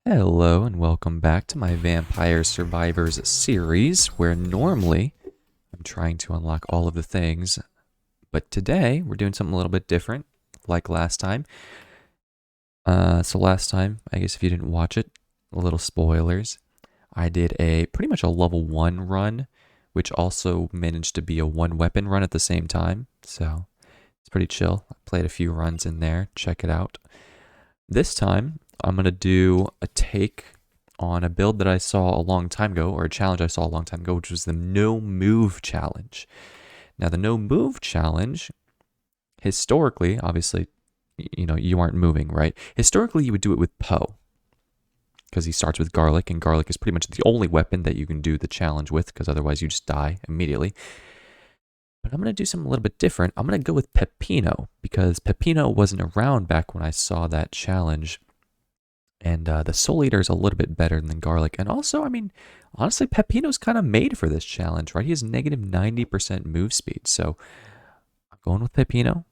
Hello and welcome back to my Vampire Survivors series, where normally I'm trying to unlock all of the things, but today we're doing something a little bit different, like last time. So last time, I guess if you didn't watch it, a little spoilers, I did pretty much a level 1 run, which also managed to be a 1-weapon run at the same time, so it's pretty chill. I played a few runs in there, check it out. This time, I'm going to do a take on a build that I saw a long time ago, or a challenge I saw a long time ago, which was the no move challenge. Now, the no move challenge, historically, obviously, you aren't moving, right? Historically, you would do it with Poe, because he starts with garlic, and garlic is pretty much the only weapon that you can do the challenge with, because otherwise you just die immediately. But I'm going to do something a little bit different. I'm going to go with Pepino, because Pepino wasn't around back when I saw that challenge. And the Soul Eater is a little bit better than Garlic. And also, I mean, honestly, Pepino's kind of made for this challenge, right? He has negative 90% move speed. So I'm going with Pepino.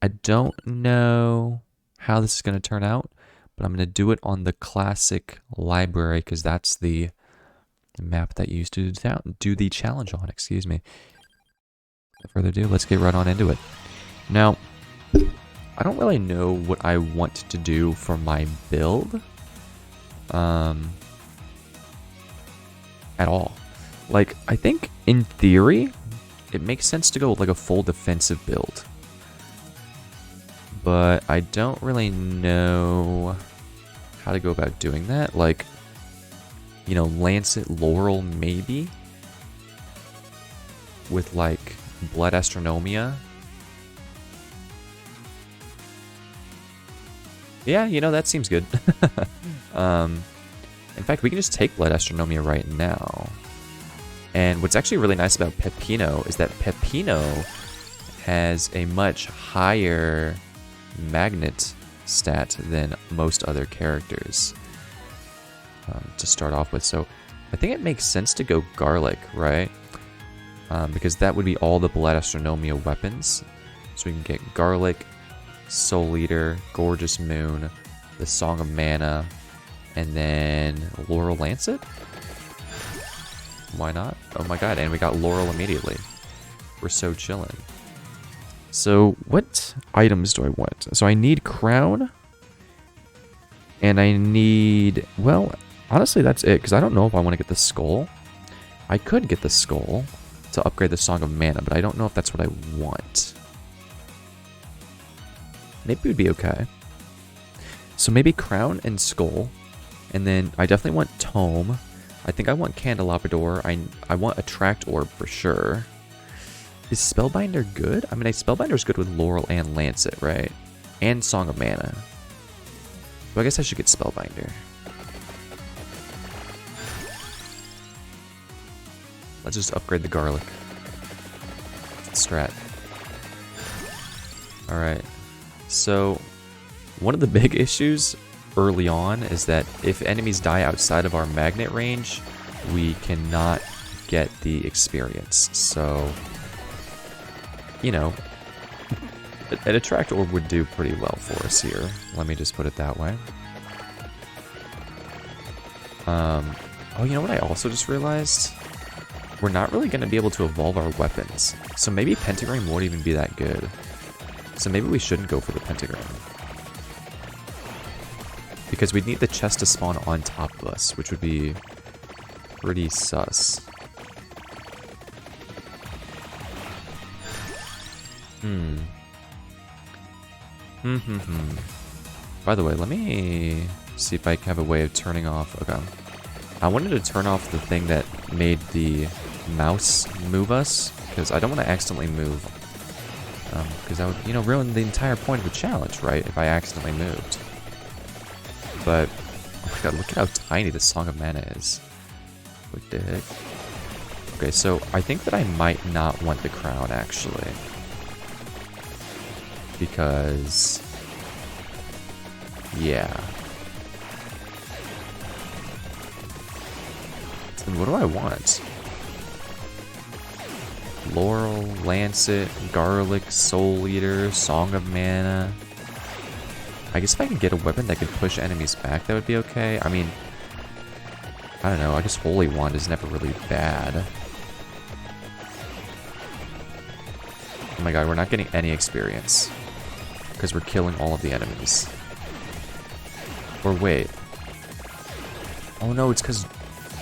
I don't know how this is going to turn out, but I'm going to do it on the classic library because that's the map that you used to do the challenge on, excuse me. Without further ado, let's get right on into it. Now, I don't really know what I want to do for my build at all. Like, I think in theory, it makes sense to go with like a full defensive build. But I don't really know how to go about doing that. Like, Lancet Laurel maybe? With like Blood Astronomia. Yeah, that seems good. In fact, we can just take Blood Astronomia right now. And what's actually really nice about Pepino is that Pepino has a much higher magnet stat than most other characters to start off with. So I think it makes sense to go Garlic, right? Because that would be all the Blood Astronomia weapons. So we can get Garlic, Soul Eater, Gorgeous Moon, the Song of Mana, and then Laurel Lancet? Why not? Oh my god, and we got Laurel immediately. We're so chillin'. So, what items do I want? So I need Crown, and I need... Well, honestly, that's it, because I don't know if I want to get the Skull. I could get the Skull to upgrade the Song of Mana, but I don't know if that's what I want. Maybe it would be okay. So maybe Crown and Skull. And then I definitely want Tome. I think I want Candelabrador. I want Attract Orb for sure. Is Spellbinder good? I mean, Spellbinder's good with Laurel and Lancet, right? And Song of Mana. So I guess I should get Spellbinder. Let's just upgrade the Garlic. Strat. Alright. So, one of the big issues early on is that if enemies die outside of our magnet range, we cannot get the experience. So, an Attract Orb would do pretty well for us here. Let me just put it that way. Oh, you know what I also just realized? We're not really going to be able to evolve our weapons. So maybe Pentagram won't even be that good. So maybe we shouldn't go for the Pentagram. Because we'd need the chest to spawn on top of us, which would be pretty sus. By the way, let me see if I have a way of turning off... Okay. I wanted to turn off the thing that made the mouse move us, because I don't want to accidentally move. Because that would, ruin the entire point of the challenge, right? If I accidentally moved. But, oh my god, look at how tiny the Song of Mana is. What the heck? Okay, so I think that I might not want the Crown, actually. Because... yeah. Then what do I want? Laurel, Lancet, Garlic, Soul Eater, Song of Mana. I guess if I can get a weapon that can push enemies back, that would be okay. I mean, I don't know. I guess Holy Wand is never really bad. Oh my god, we're not getting any experience. Because we're killing all of the enemies. Or wait. Oh no, it's because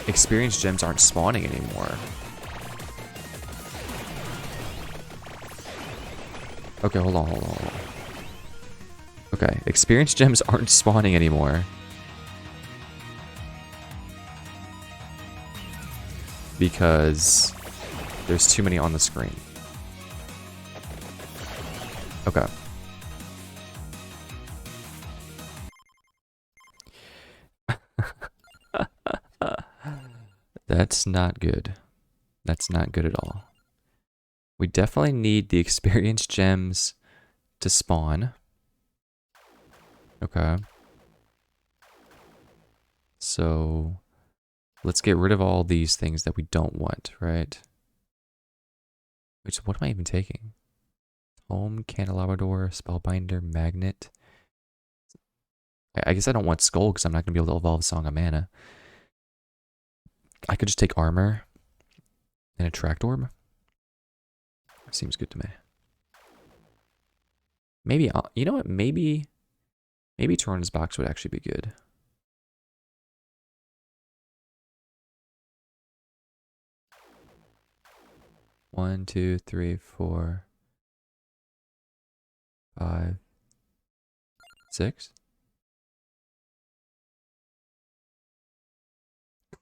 experience gems aren't spawning anymore. Okay, hold on. Okay, experience gems aren't spawning anymore. Because there's too many on the screen. Okay. That's not good. That's not good at all. We definitely need the experience gems to spawn. Okay. So let's get rid of all these things that we don't want, right? Which, what am I even taking? Home, Candelabrador, Spellbinder, Magnet. I guess I don't want Skull because I'm not going to be able to evolve Song of Mana. I could just take Armor and Attract Orb. Seems good to me. Maybe, you know what? Maybe Torrent's Box would actually be good. One, two, three, 4, 5, 6.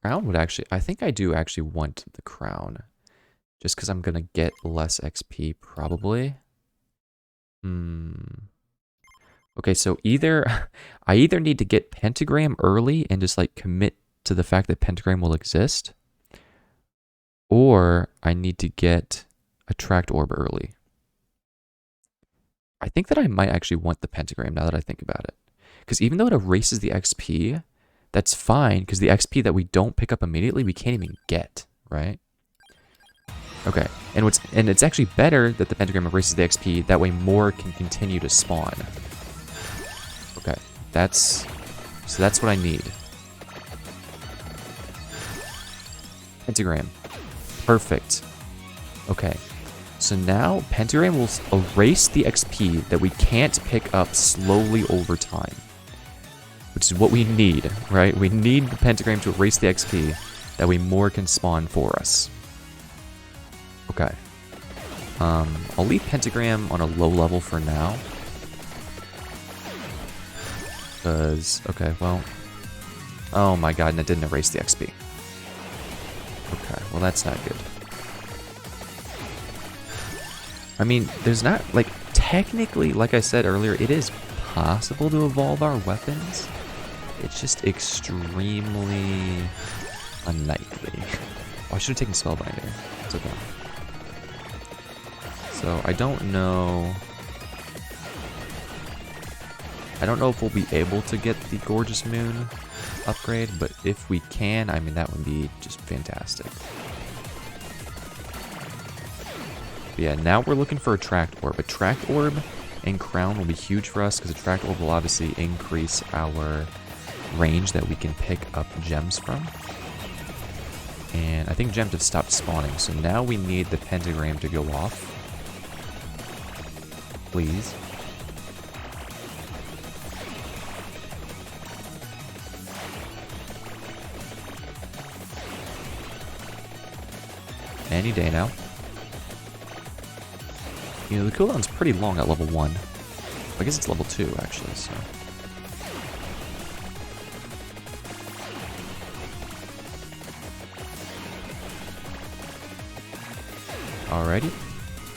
Crown would actually, I think I do actually want the crown. Just because I'm going to get less XP, probably. Okay, so I either need to get Pentagram early and just like commit to the fact that Pentagram will exist. Or I need to get Attract Orb early. I think that I might actually want the Pentagram now that I think about it. Because even though it erases the XP, that's fine, because the XP that we don't pick up immediately, we can't even get, right? Okay, and it's actually better that the Pentagram erases the XP, that way more can continue to spawn. Okay, so that's what I need. Pentagram. Perfect. Okay, so now Pentagram will erase the XP that we can't pick up slowly over time. Which is what we need, right? We need the Pentagram to erase the XP, that way more can spawn for us. Okay. I'll leave Pentagram on a low level for now. Because, okay, well... Oh my god, and it didn't erase the XP. Okay, well that's not good. I mean, there's not, like, technically, like I said earlier, it is possible to evolve our weapons. It's just extremely unlikely. Oh, I should have taken Spellbinder. It's okay. So, I don't know if we'll be able to get the Gorgeous Moon upgrade, but if we can, I mean, that would be just fantastic. But yeah, now we're looking for Attract Orb. Attract Orb and Crown will be huge for us, because Attract Orb will obviously increase our range that we can pick up gems from. And I think gems have stopped spawning, so now we need the Pentagram to go off. Please. Any day now. You know, the cooldown's pretty long at level 1. I guess it's level 2, actually, so... Alrighty.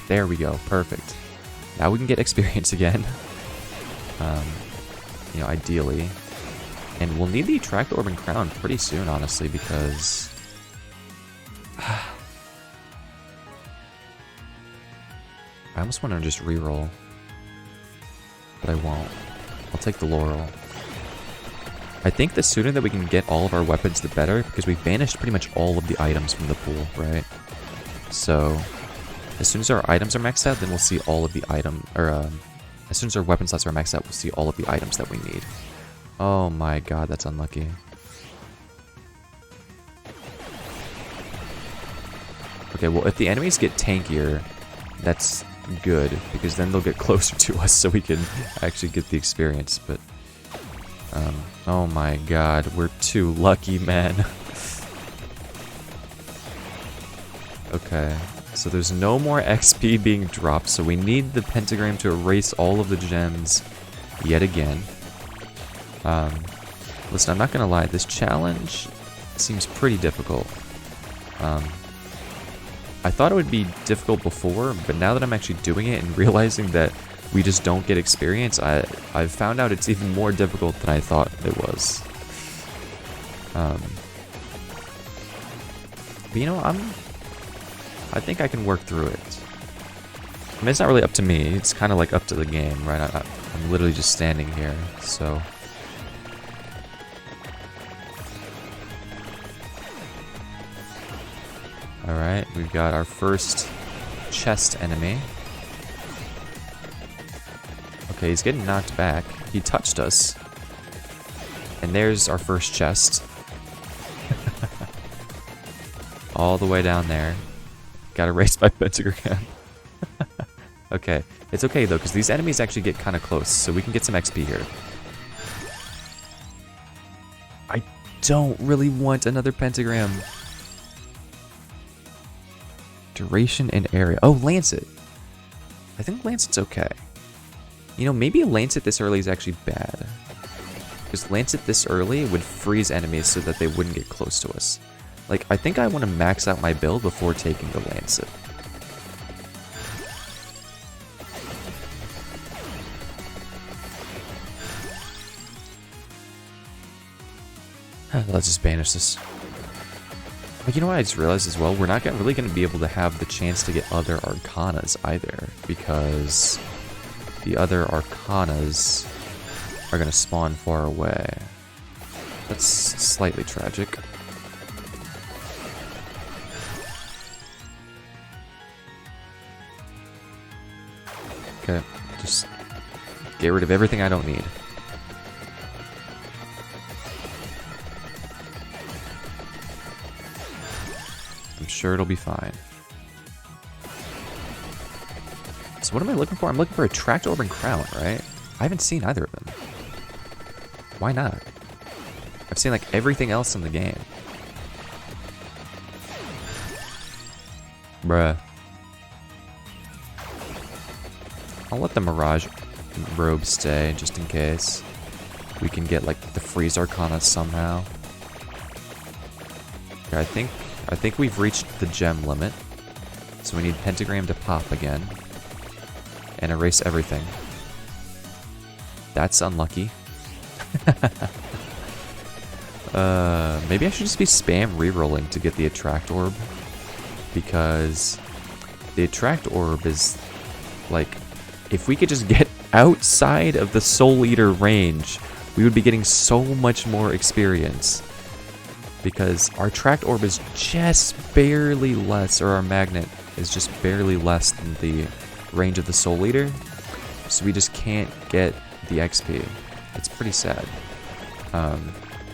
There we go. Perfect. Now we can get experience again. You know, ideally. And we'll need the Attract Orb and Crown pretty soon, honestly, because... I almost want to just reroll. But I won't. I'll take the Laurel. I think the sooner that we can get all of our weapons, the better, because we banished pretty much all of the items from the pool, right? So... as soon as our items are maxed out, then we'll see all of the As soon as our weapon slots are maxed out, we'll see all of the items that we need. Oh my god, that's unlucky. Okay, well, if the enemies get tankier, that's good, because then they'll get closer to us so we can actually get the experience, but... oh my god, we're too lucky, man. Okay, so there's no more XP being dropped, so we need the pentagram to erase all of the gems yet again. Listen, I'm not gonna lie, this challenge seems pretty difficult. I thought it would be difficult before, but now that I'm actually doing it and realizing that we just don't get experience, I've found out it's even more difficult than I thought it was. But you know, I think I can work through it. I mean, it's not really up to me, it's kind of like up to the game, right? I'm literally just standing here, so... Alright, we've got our first chest enemy. Okay, he's getting knocked back. He touched us. And there's our first chest. All the way down there. Got erased by pentagram. Okay, it's okay though, because these enemies actually get kind of close, so we can get some XP here. I don't really want another pentagram. Duration and area. Oh, Lancet. I think Lancet's okay. You know, maybe Lancet this early is actually bad. Because Lancet this early would freeze enemies so that they wouldn't get close to us. Like, I think I want to max out my build before taking the Lancet. Let's just banish this. But you know what I just realized as well? We're not really going to be able to have the chance to get other Arcanas either, because the other Arcanas are going to spawn far away. That's slightly tragic. Okay, just get rid of everything I don't need. I'm sure it'll be fine. So what am I looking for? I'm looking for a Tract Orb and Crown, right? I haven't seen either of them. Why not? I've seen like everything else in the game. Bruh. I'll let the Mirage Robe stay, just in case. We can get like the Freeze Arcana somehow. Okay, I think we've reached the gem limit. So we need Pentagram to pop again. And erase everything. That's unlucky. Maybe I should just be spam rerolling to get the Attract Orb. Because the Attract Orb is like, if we could just get outside of the Soul Eater range, we would be getting so much more experience. Because our Tract Orb is just barely less, or our Magnet is just barely less than the range of the Soul Eater. So we just can't get the XP. It's pretty sad.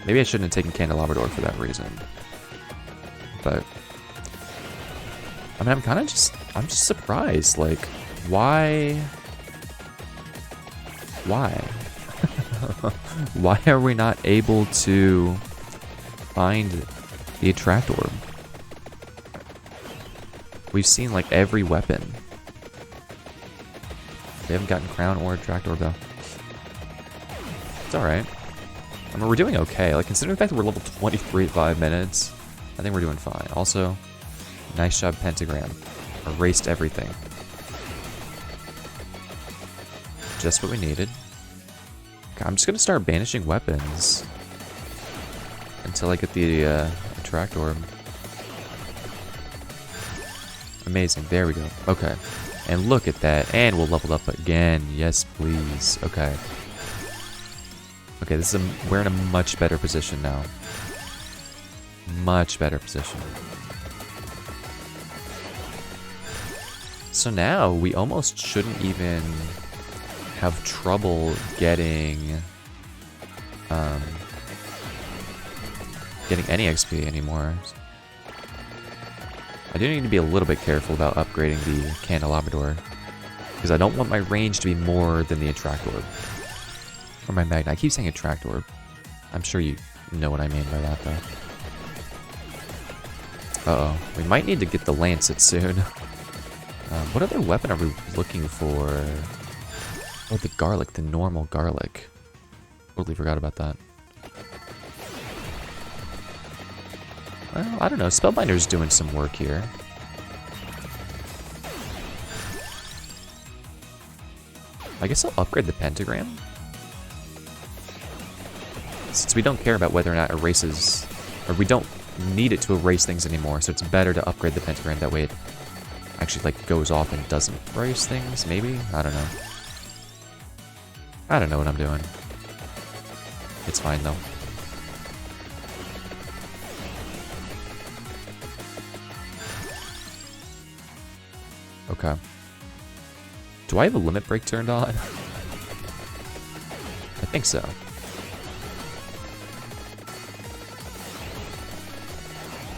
Maybe I shouldn't have taken Candelabrador for that reason. But I mean, I'm just surprised. Like, why? Why are we not able to find the Attract Orb? We've seen like every weapon. We haven't gotten Crown or Attract Orb though. It's alright. I mean, we're doing okay. Like, considering the fact that we're level 23 at 5 minutes, I think we're doing fine. Also, nice job, Pentagram. Erased everything. Just what we needed. Okay, I'm just gonna start banishing weapons until I get the Attract Orb. Amazing. There we go. Okay. And look at that. And we'll level up again. Yes, please. Okay. Okay, this is we're in a much better position now. Much better position. So now we almost shouldn't even have trouble getting any XP anymore. I do need to be a little bit careful about upgrading the candelabrador, because I don't want my range to be more than the attract orb. Or my magnet. I keep saying attract orb. I'm sure you know what I mean by that, though. Uh-oh. We might need to get the lancet soon. What other weapon are we looking for? Oh, the garlic. The normal garlic. Totally forgot about that. Well, I don't know. Spellbinder's doing some work here. I guess I'll upgrade the pentagram. Since we don't care about whether or not it erases... Or we don't need it to erase things anymore, so it's better to upgrade the pentagram. That way it actually, like, goes off and doesn't erase things, maybe? I don't know. I don't know what I'm doing. It's fine, though. Okay. Do I have a limit break turned on? I think so.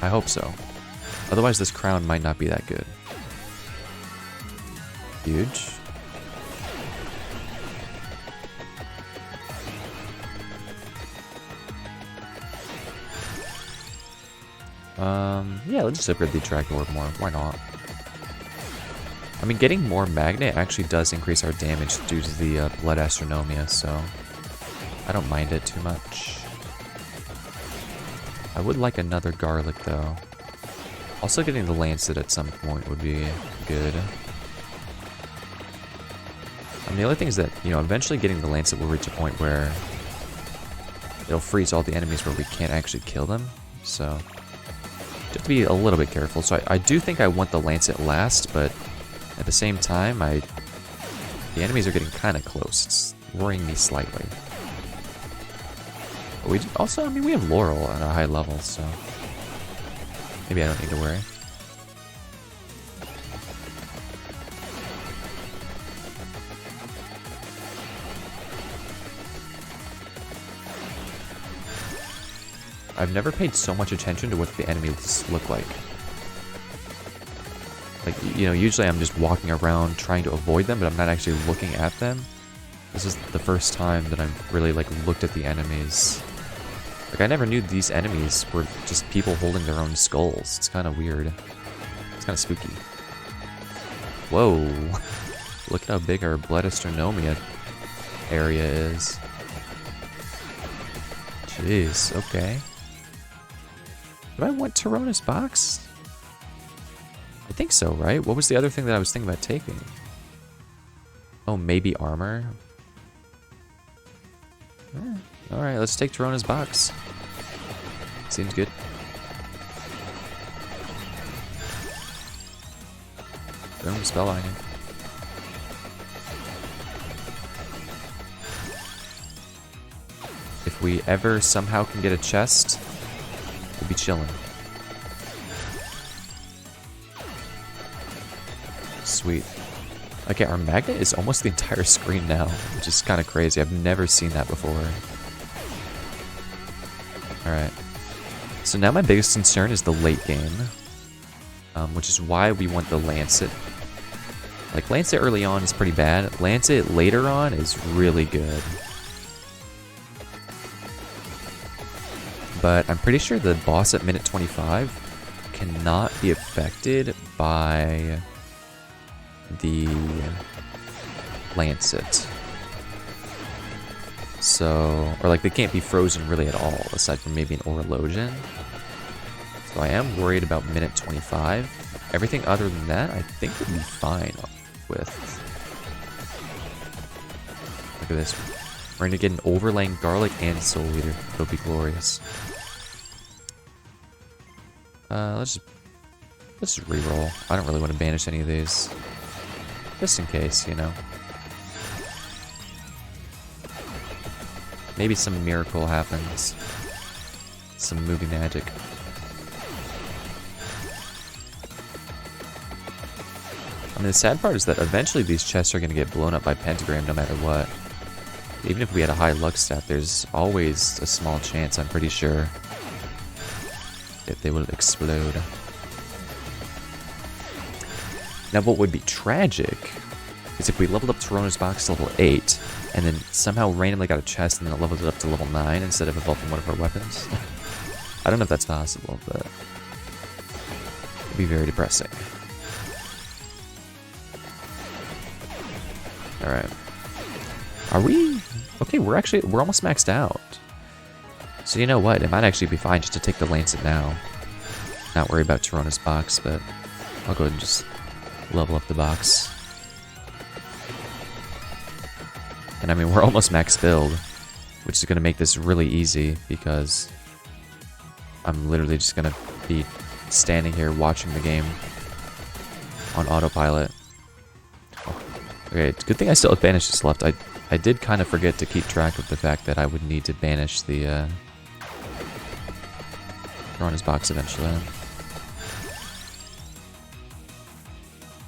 I hope so. Otherwise, this crown might not be that good. Huge. Yeah, let's just upgrade the attract orb more. Why not? I mean, getting more magnet actually does increase our damage due to the blood astronomia, so I don't mind it too much. I would like another garlic, though. Also, getting the lancet at some point would be good. And the other thing is that, you know, eventually getting the lancet will reach a point where it'll freeze all the enemies where we can't actually kill them, so you have to be a little bit careful. So I do think I want the lancet last, but at the same time, the enemies are getting kind of close. It's worrying me slightly. But we also, I mean, we have Laurel at a high level, so maybe I don't need to worry. I've never paid so much attention to what the enemies look like. Like, you know, usually I'm just walking around trying to avoid them, but I'm not actually looking at them. This is the first time that I've really, like, looked at the enemies. Like, I never knew these enemies were just people holding their own skulls. It's kind of weird. It's kind of spooky. Whoa. Look at how big our blood astronomia area is. Jeez, okay. Do I want Tarona's box? I think so, right? What was the other thing that I was thinking about taking? Oh, maybe armor? Alright, let's take Tarona's box. Seems good. Boom, spellbinding. If we ever somehow can get a chest, we'll be chilling. Sweet. Okay, our magnet is almost the entire screen now, which is kind of crazy. I've never seen that before. Alright. So now my biggest concern is the late game, which is why we want the Lancet. Like, Lancet early on is pretty bad. Lancet later on is really good. But I'm pretty sure the boss at minute 25 cannot be affected by the Lancet. So, or like they can't be frozen really at all, aside from maybe an Orologian. So I am worried about minute 25. Everything other than that, I think we'll be fine with. Look at this. We're gonna get an overlaying garlic and soul eater. It'll be glorious. Let's just reroll. I don't really want to banish any of these. Just in case, you know. Maybe some miracle happens. Some movie magic. I mean, the sad part is that eventually these chests are going to get blown up by pentagram no matter what. Even if we had a high luck stat, there's always a small chance, I'm pretty sure, that they will explode. Now, what would be tragic is if we leveled up Torona's box to level 8, and then somehow randomly got a chest and then it leveled it up to level 9 instead of evolving one of our weapons. I don't know if that's possible, but it'd be very depressing. Alright. Are we... Okay, we're almost maxed out. So you know what? It might actually be fine just to take the Lancet now. Not worry about Torona's box, but I'll go ahead and just level up the box. And I mean, we're almost max build, which is going to make this really easy because I'm literally just going to be standing here watching the game on autopilot. Okay, it's a good thing I still have banishes left. I did kind of forget to keep track of the fact that I would need to banish the Torona's box eventually.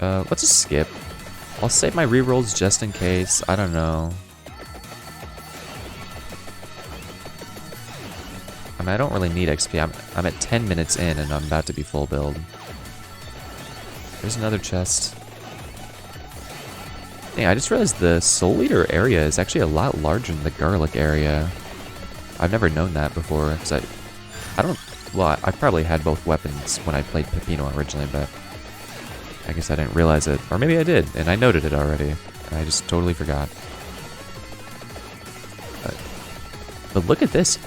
Let's just skip. I'll save my rerolls just in case. I don't know. I mean, I don't really need XP. I'm at 10 minutes in and I'm about to be full build. There's another chest. Dang, I just realized the Soul Eater area is actually a lot larger than the Garlic area. I've never known that before, because I don't... Well, I probably had both weapons when I played Pepino originally, but I guess I didn't realize it. Or maybe I did, and I noted it already. And I just totally forgot. But look at this.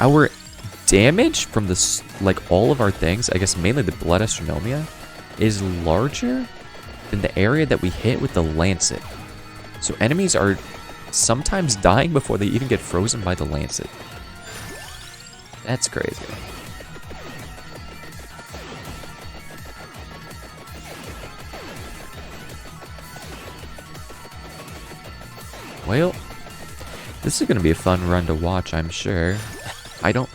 Our damage from this, like all of our things, I guess mainly the Blood Astronomia, is larger than the area that we hit with the Lancet. So enemies are sometimes dying before they even get frozen by the Lancet. That's crazy. Well, this is going to be a fun run to watch, I'm sure. I don't,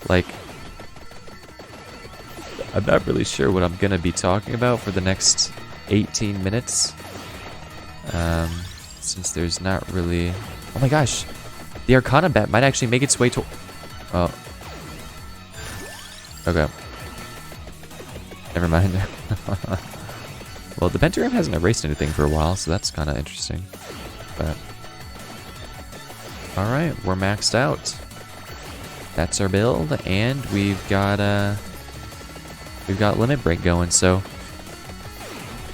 like... I'm not really sure what I'm going to be talking about for the next 18 minutes. Since there's not really... Oh my gosh! The Arcana bat might actually make its way to... Oh. Okay. Never mind. Well, the pentagram hasn't erased anything for a while, so that's kind of interesting. But... Alright, we're maxed out. That's our build, and we've got Limit Break going, so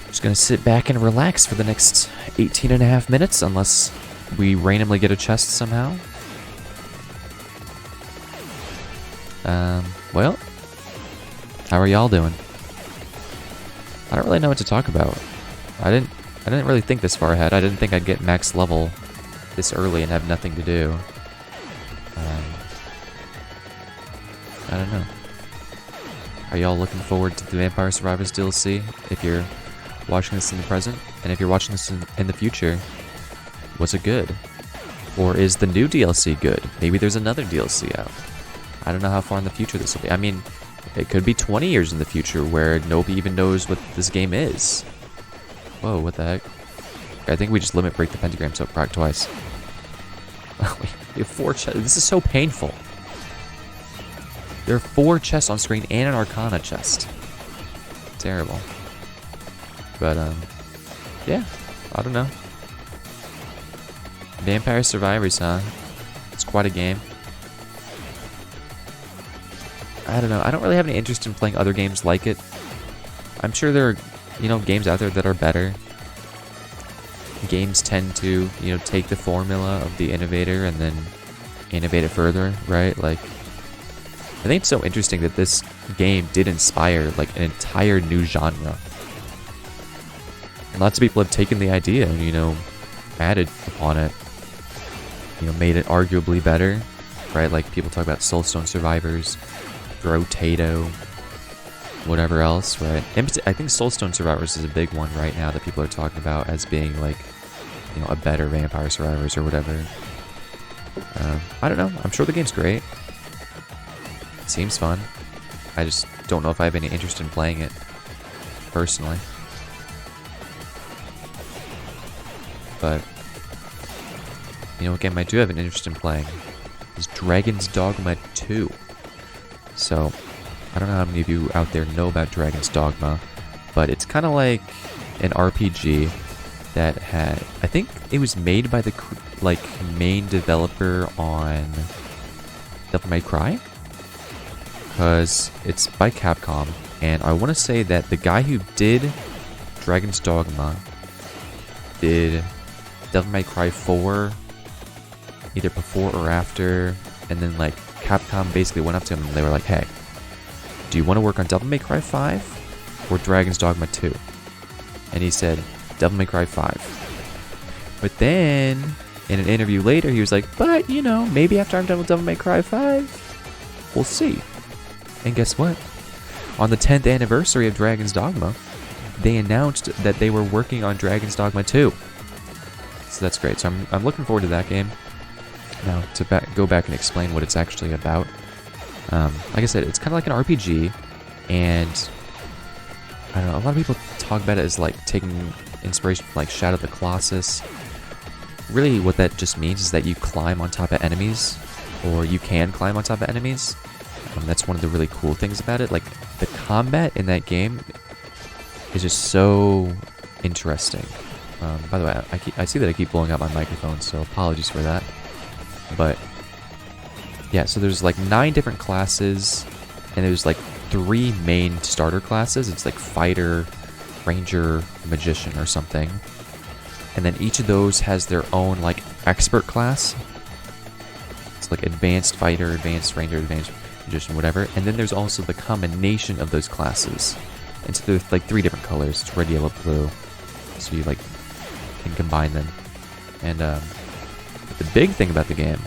just gonna sit back and relax for the next 18.5 minutes, unless we randomly get a chest somehow. Well, how are y'all doing? I don't really know what to talk about. I didn't really think this far ahead. I didn't think I'd get max level this early and have nothing to do. I don't know. Are y'all looking forward to the Vampire Survivors DLC if you're watching this in the present? And if you're watching this in the future, was it good? Or is the new DLC good? Maybe there's another DLC out. I don't know how far in the future this will be. I mean, it could be 20 years in the future where nobody even knows what this game is. Whoa, what the heck? I think we just limit break the pentagram so it proc twice. We have 4 chests. This is so painful. There are 4 chests on screen and an Arcana chest. Terrible. But, yeah. I don't know. Vampire Survivors, huh? It's quite a game. I don't know. I don't really have any interest in playing other games like it. I'm sure there are, games out there that are better. Games tend to, take the formula of the innovator and then innovate it further, right? Like, I think it's so interesting that this game did inspire, like, an entire new genre. And lots of people have taken the idea and, added upon it. Made it arguably better, right? Like, people talk about Soulstone Survivors, Rotato, whatever else, right? And I think Soulstone Survivors is a big one right now that people are talking about as being, like, a better Vampire Survivors or whatever. I don't know. I'm sure the game's great. It seems fun. I just don't know if I have any interest in playing it, personally. but you know what game I do have an interest in playing is Dragon's Dogma 2. So, I don't know how many of you out there know about Dragon's Dogma, but it's kind of like an RPG that had, I think it was made by the main developer on Devil May Cry, because it's by Capcom, and I want to say that the guy who did Dragon's Dogma did Devil May Cry 4 either before or after, and then like Capcom basically went up to him and they were like, hey, do you want to work on Devil May Cry 5 or Dragon's Dogma 2? And he said, Devil May Cry 5. But then, in an interview later, he was like, but, you know, maybe after I'm done with Devil May Cry 5, we'll see. And guess what? On the 10th anniversary of Dragon's Dogma, they announced that they were working on Dragon's Dogma 2. So that's great. So I'm looking forward to that game. Now, to go back and explain what it's actually about. Like I said, it's kind of like an RPG, and I don't know, a lot of people talk about it as like taking inspiration from like Shadow of the Colossus. Really what that just means is that you climb on top of enemies, or you can climb on top of enemies. That's one of the really cool things about it. Like, the combat in that game is just so interesting. By the way, I see that I keep blowing up my microphone, so apologies for that. But yeah, so there's like 9 different classes, and there's like 3 main starter classes. It's like Fighter, Ranger, Magician, or something. And then each of those has their own like expert class. It's like Advanced Fighter, Advanced Ranger, Advanced Magician, whatever. And then there's also the combination of those classes. And so there's like 3 different colors. It's red, yellow, blue. So you like can combine them. And the big thing about the game,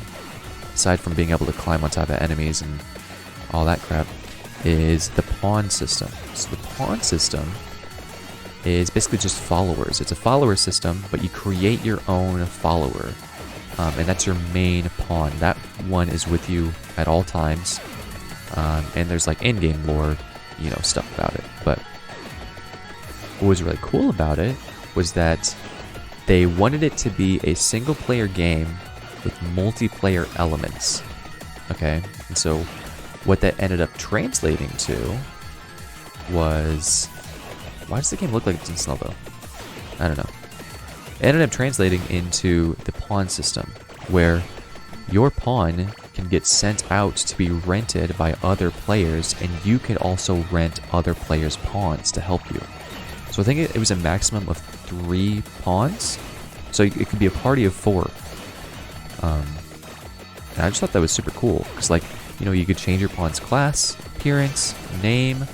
aside from being able to climb on top of enemies and all that crap, is the pawn system. So the pawn system is basically just followers. It's a follower system, but you create your own follower. And that's your main pawn. That one is with you at all times. And there's like in-game lore, you know, stuff about it. But what was really cool about it was that they wanted it to be a single-player game with multiplayer elements. Okay? And so what that ended up translating to was... Why does the game look like it's in snow, though? I don't know. It ended up translating into the pawn system, where your pawn can get sent out to be rented by other players, and you can also rent other players' pawns to help you. So I think it was a maximum of 3 pawns, so it could be a party of 4. And I just thought that was super cool, because, like, you know, you could change your pawn's class, appearance, name,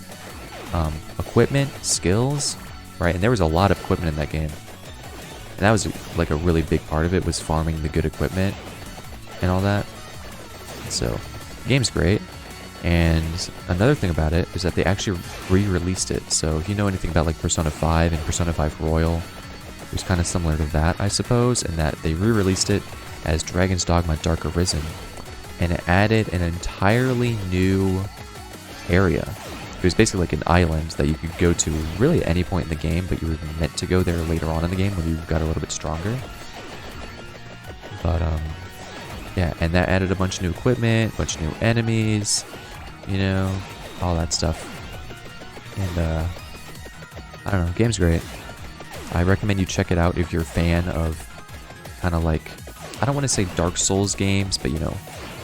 equipment, skills, right? And there was a lot of equipment in that game. And that was like a really big part of it, was farming the good equipment and all that. So, the game's great. And another thing about it is that they actually re-released it. So if you know anything about like Persona 5 and Persona 5 Royal, it was kind of similar to that, I suppose, in that they re-released it as Dragon's Dogma Dark Arisen. And it added an entirely new area. It was basically like an island that you could go to really at any point in the game, but you were meant to go there later on in the game when you got a little bit stronger. But, yeah, and that added a bunch of new equipment, a bunch of new enemies, you know, all that stuff. And, I don't know, the game's great. I recommend you check it out if you're a fan of kind of like, I don't want to say Dark Souls games, but, you know,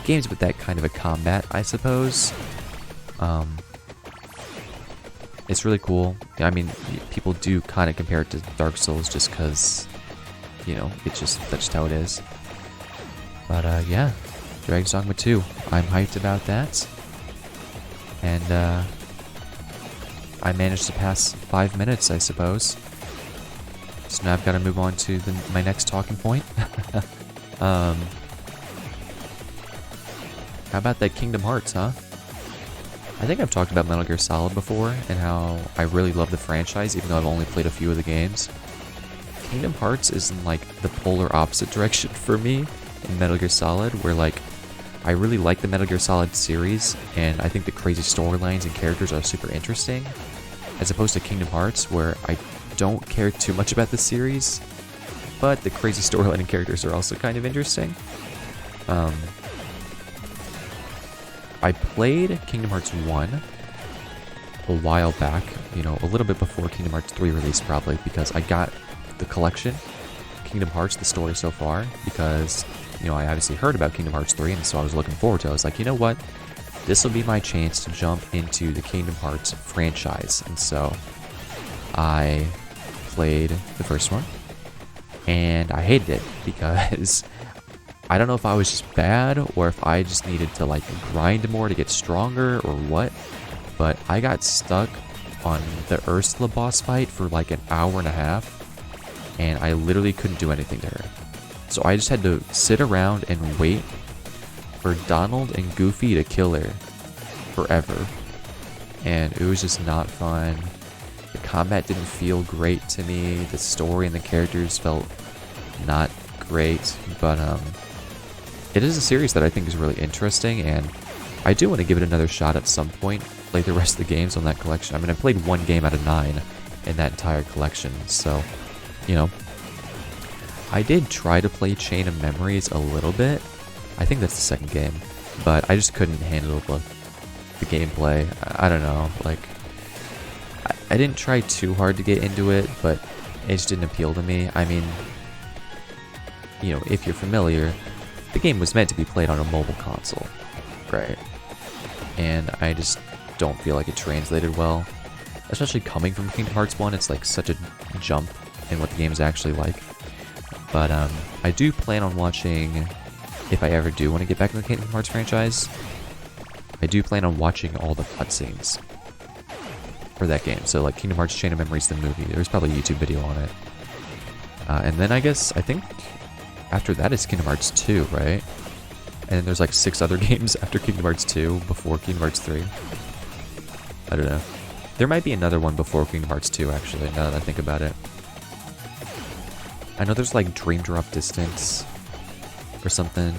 games with that kind of a combat, I suppose. It's really cool. I mean, people do kind of compare it to Dark Souls just because, you know, that's just how it is. But, yeah, Dragon's Dogma 2. I'm hyped about that. And, I managed to pass 5 minutes, I suppose. So now I've got to move on to my next talking point. How about that Kingdom Hearts, huh? I think I've talked about Metal Gear Solid before, and how I really love the franchise, even though I've only played a few of the games. Kingdom Hearts is in, like, the polar opposite direction for me in Metal Gear Solid, where, like, I really like the Metal Gear Solid series, and I think the crazy storylines and characters are super interesting, as opposed to Kingdom Hearts, where I don't care too much about the series, but the crazy storyline and characters are also kind of interesting. I played Kingdom Hearts 1 a while back, you know, a little bit before Kingdom Hearts 3 released probably, because I got the collection, Kingdom Hearts, the story so far, because, you know, I obviously heard about Kingdom Hearts 3, and so I was looking forward to it. I was like, you know what? This will be my chance to jump into the Kingdom Hearts franchise. And so I played the first one, and I hated it because I don't know if I was just bad or if I just needed to like grind more to get stronger or what, but I got stuck on the Ursula boss fight for like an hour and a half, and I literally couldn't do anything to her. So I just had to sit around and wait for Donald and Goofy to kill her forever, and it was just not fun. The combat didn't feel great to me, the story and the characters felt not great, but it is a series that I think is really interesting, and I do want to give it another shot at some point, play the rest of the games on that collection. I mean, I played 1 game out of 9 in that entire collection, so, you know. I did try to play Chain of Memories a little bit. I think that's the second game, but I just couldn't handle the gameplay. I don't know, like, I didn't try too hard to get into it, but it just didn't appeal to me. I mean, you know, if you're familiar, the game was meant to be played on a mobile console, right? And I just don't feel like it translated well, especially coming from Kingdom Hearts 1. It's like such a jump in what the game is actually like. But I do plan on watching, if I ever do want to get back in the Kingdom Hearts franchise, I do plan on watching all the cutscenes for that game. So like Kingdom Hearts Chain of Memories, the movie, there's probably a YouTube video on it. And then I think after that is Kingdom Hearts 2, right? And then there's like 6 other games after Kingdom Hearts 2 before Kingdom Hearts 3. I don't know. There might be another one before Kingdom Hearts 2, actually, now that I think about it. I know there's like Dream Drop Distance or something,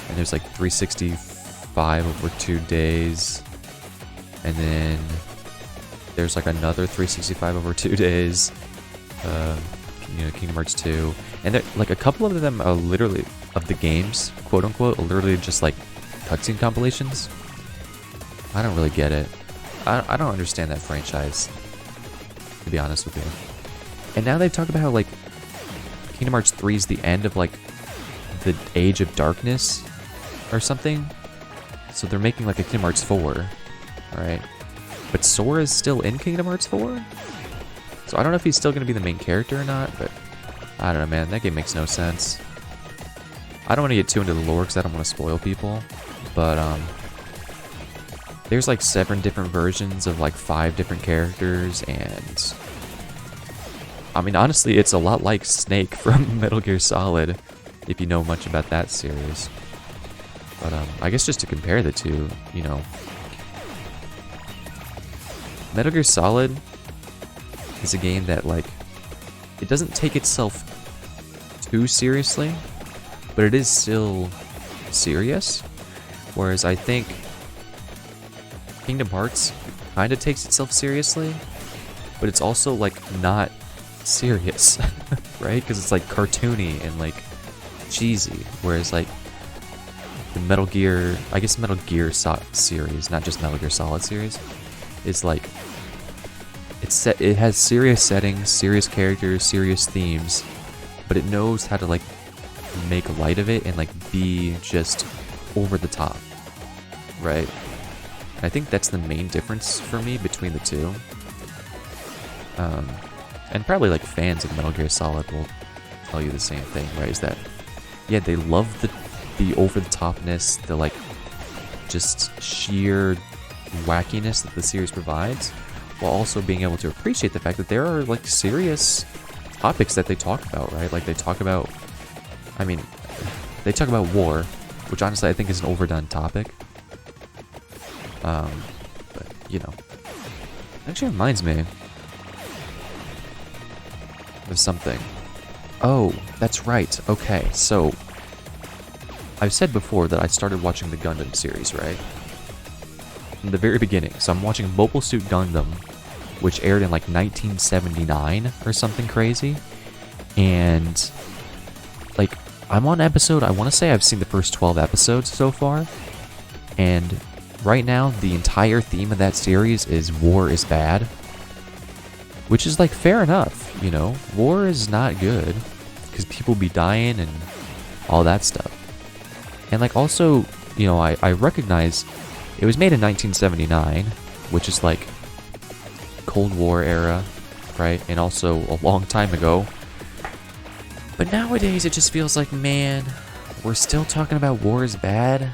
and there's like 365 over 2 days, and then there's like another 365 over 2 days, you know, Kingdom Hearts 2, and like a couple of them are literally, of the games, quote unquote, are literally just like cutscene compilations. I don't really get it. I don't understand that franchise, to be honest with you. And now they've talked about how like Kingdom Hearts 3 is the end of like the Age of Darkness or something. So they're making like a Kingdom Hearts 4, right? But Sora is still in Kingdom Hearts 4? So I don't know if he's still going to be the main character or not, but I don't know, man. That game makes no sense. I don't want to get too into the lore because I don't want to spoil people, but there's like 7 different versions of like 5 different characters, and I mean, honestly, it's a lot like Snake from Metal Gear Solid, if you know much about that series. But I guess just to compare the two, you know, Metal Gear Solid is a game that, like, it doesn't take itself too seriously, but it is still serious. Whereas I think Kingdom Hearts kind of takes itself seriously, but it's also, like, not serious, right? Because it's, like, cartoony and, like, cheesy. Whereas, like, the Metal Gear, I guess Metal Gear series, not just Metal Gear Solid series, is, like, it has serious settings, serious characters, serious themes, but it knows how to, like, make light of it and, like, be just over the top, right? And I think that's the main difference for me between the two. And probably, like, fans of Metal Gear Solid will tell you the same thing, right? Is that, yeah, they love the over-the-topness, the, like, just sheer wackiness that the series provides, while also being able to appreciate the fact that there are, like, serious topics that they talk about, right? Like, they talk about, I mean, they talk about war, which honestly I think is an overdone topic. But, you know, it actually reminds me of something. Oh, that's right. Okay, so I've said before that I started watching the Gundam series, right? From the very beginning. So I'm watching Mobile Suit Gundam, which aired in like 1979 or something crazy. And I'm on episode, I want to say I've seen the first 12 episodes so far. And right now, the entire theme of that series is war is bad. Which is like fair enough, you know. War is not good. Because people be dying and all that stuff. And like also, you know, I recognize it was made in 1979, which is like Cold War era, right? And also a long time ago. But nowadays it just feels like, man, we're still talking about war is bad.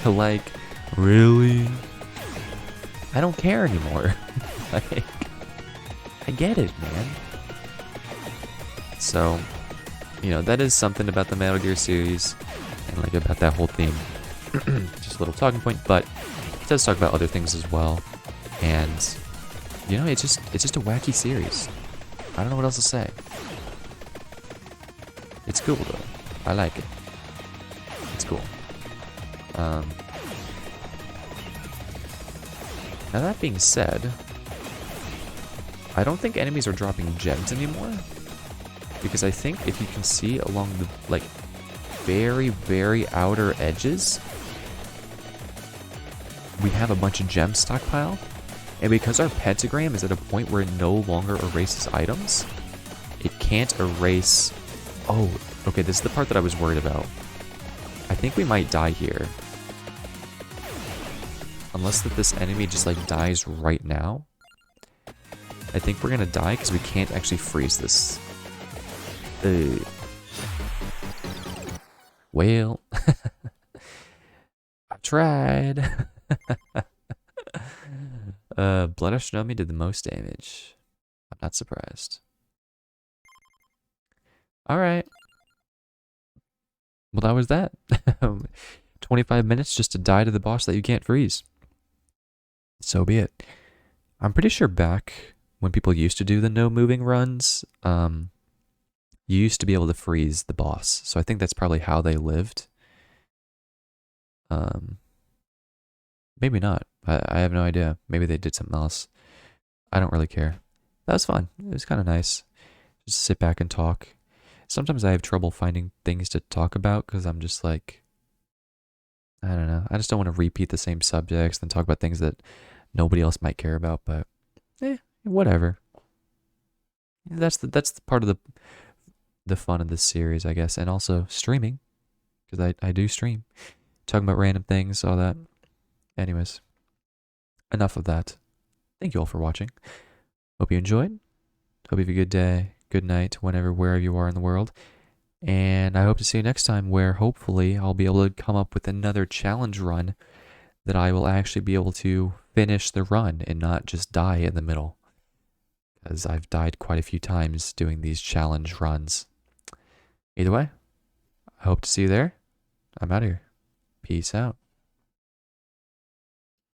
Like, really? I don't care anymore. Like, I get it, man. So, you know, that is something about the Metal Gear series and like about that whole theme. Just a little talking point, but it does talk about other things as well. And you know, it's just a wacky series. I don't know what else to say. It's cool though. I like it. It's cool. Now that being said, I don't think enemies are dropping gems anymore. Because I think if you can see along the like very, very outer edges, we have a bunch of gems stockpiled. And because our pentagram is at a point where it no longer erases items, it can't erase... Oh, okay, this is the part that I was worried about. I think we might die here. Unless that this enemy just like dies right now. I think we're gonna die because we can't actually freeze this. Well, I tried. Blood Astronomy did the most damage. I'm not surprised. Alright. Well, that was that. 25 minutes just to die to the boss that you can't freeze. So be it. I'm pretty sure back when people used to do the no moving runs, you used to be able to freeze the boss. So I think that's probably how they lived. Maybe not. I have no idea. Maybe they did something else. I don't really care. That was fun. It was kind of nice. Just sit back and talk. Sometimes I have trouble finding things to talk about because I'm just like, I don't know. I just don't want to repeat the same subjects and talk about things that nobody else might care about, but whatever. That's the part of the fun of this series, I guess, and also streaming, because I do stream, talking about random things, all that. Anyways, enough of that. Thank you all for watching. Hope you enjoyed. Hope you have a good day, good night, wherever you are in the world. And I hope to see you next time, where hopefully I'll be able to come up with another challenge run that I will actually be able to finish the run and not just die in the middle. Because I've died quite a few times doing these challenge runs. Either way, I hope to see you there. I'm out of here. Peace out.